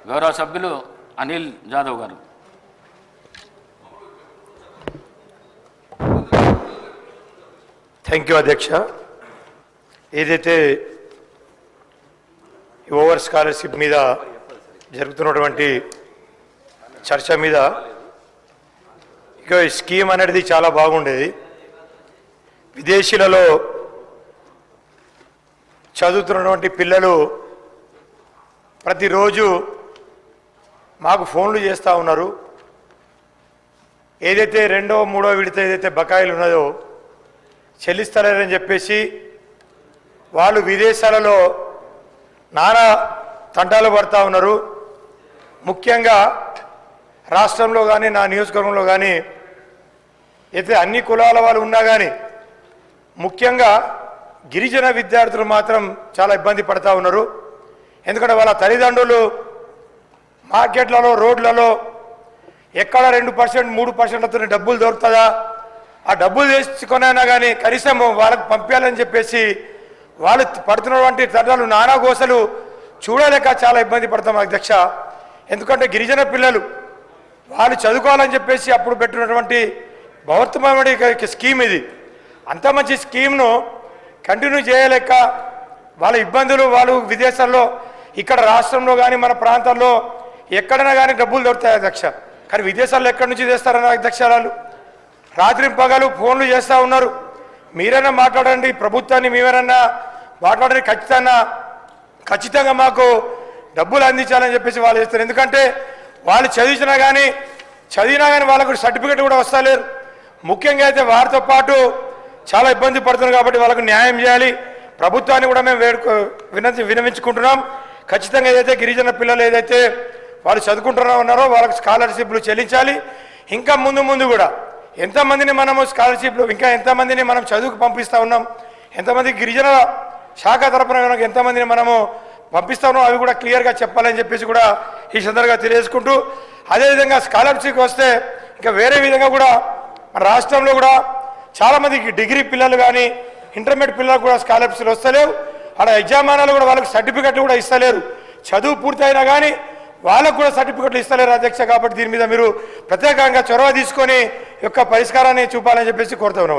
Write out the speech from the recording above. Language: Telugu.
గౌరవ సభ్యులు అనిల్ జాదవ్ గారు. థ్యాంక్ యూ అధ్యక్ష. ఏదైతే ఓవర్ స్కాలర్షిప్ మీద జరుగుతున్నటువంటి చర్చ మీద ఇక స్కీమ్ అనేది చాలా బాగుండేది. విదేశీలలో చదువుతున్నటువంటి పిల్లలు ప్రతిరోజు మాకు ఫోన్లు చేస్తూ ఉన్నారు. ఏదైతే రెండో మూడో విడత ఏదైతే బకాయిలు ఉన్నదో చెల్లిస్తలేరని చెప్పేసి వాళ్ళు విదేశాలలో నానా తంటాలు పడుతూ ఉన్నారు. ముఖ్యంగా రాష్ట్రంలో కానీ నా నియోజకవర్గంలో కానీ అయితే అన్ని కులాల వాళ్ళు ఉన్నా కానీ ముఖ్యంగా గిరిజన విద్యార్థులు మాత్రం చాలా ఇబ్బంది పడుతూ ఉన్నారు. ఎందుకంటే వాళ్ళ తల్లిదండ్రులు మార్కెట్లలో రోడ్లలో ఎక్కడ 2% 3%తో డబ్బులు దొరుకుతుందా, ఆ డబ్బులు తెచ్చుకొనైనా కానీ కనీసం వాళ్ళకి పంపించాలని చెప్పేసి వాళ్ళు పడుతున్నటువంటి తండ్రులు నానా గోసలు చూడలేక చాలా ఇబ్బంది పడతాం అధ్యక్ష. ఎందుకంటే గిరిజన పిల్లలు వాళ్ళు చదువుకోవాలని చెప్పేసి అప్పుడు పెట్టినటువంటి బౌద్ధమైన స్కీమ్ ఇది. అంత మంచి స్కీమ్ను కంటిన్యూ చేయలేక వాళ్ళ ఇబ్బందులు వాళ్ళు విదేశాల్లో ఇక్కడ రాష్ట్రంలో కానీ మన ప్రాంతాల్లో ఎక్కడైనా కానీ డబ్బులు దొరుకుతాయి అధ్యక్ష. కానీ విదేశాల్లో ఎక్కడి నుంచి చేస్తారన్న అధ్యక్ష వాళ్ళు రాత్రి పగలు ఫోన్లు చేస్తూ ఉన్నారు. మీరైనా మాట్లాడండి, ప్రభుత్వాన్ని మీరైనా మాట్లాడండి, ఖచ్చితంగా మాకు డబ్బులు అందించాలని చెప్పేసి వాళ్ళు చేస్తారు. ఎందుకంటే వాళ్ళు చదివినా కానీ వాళ్ళకు సర్టిఫికెట్ కూడా వస్తలేరు. ముఖ్యంగా అయితే వారితో పాటు చాలా ఇబ్బంది పడుతున్నారు కాబట్టి వాళ్ళకు న్యాయం చేయాలి. ప్రభుత్వాన్ని కూడా మేము వినవించుకుంటున్నాం. ఖచ్చితంగా ఏదైతే గిరిజన పిల్లలు ఏదైతే వాళ్ళు చదువుకుంటున్నారో వాళ్ళకి స్కాలర్షిప్లు చెల్లించాలి. ఇంకా ముందు కూడా ఎంతమందిని మనము స్కాలర్షిప్లు ఇంకా ఎంతమందిని మనం చదువుకు పంపిస్తూ ఉన్నాం, ఎంతమంది గిరిజన శాఖ తరపున ఎంతమందిని మనము పంపిస్తా ఉన్నాం అవి కూడా క్లియర్గా చెప్పాలని చెప్పేసి కూడా ఈ సందర్భంగా తెలియజేసుకుంటూ, అదేవిధంగా స్కాలర్షిప్ వస్తే ఇంకా వేరే విధంగా కూడా మన రాష్ట్రంలో కూడా చాలామందికి డిగ్రీ పిల్లలు కానీ ఇంటర్మీడియట్ పిల్లలకు కూడా స్కాలర్షిప్లు వస్తలేవు. అలా ఎగ్జామానాలు కూడా వాళ్ళకి సర్టిఫికెట్లు కూడా ఇస్తలేరు. చదువు పూర్తయినా కానీ వాళ్ళకు కూడా సర్టిఫికెట్లు ఇస్తలేరు అధ్యక్ష. కాబట్టి దీని మీద మీరు ప్రత్యేకంగా చొరవ తీసుకొని యొక్క పరిష్కారాన్ని చూపాలని చెప్పేసి కోరుతా ఉన్నాం.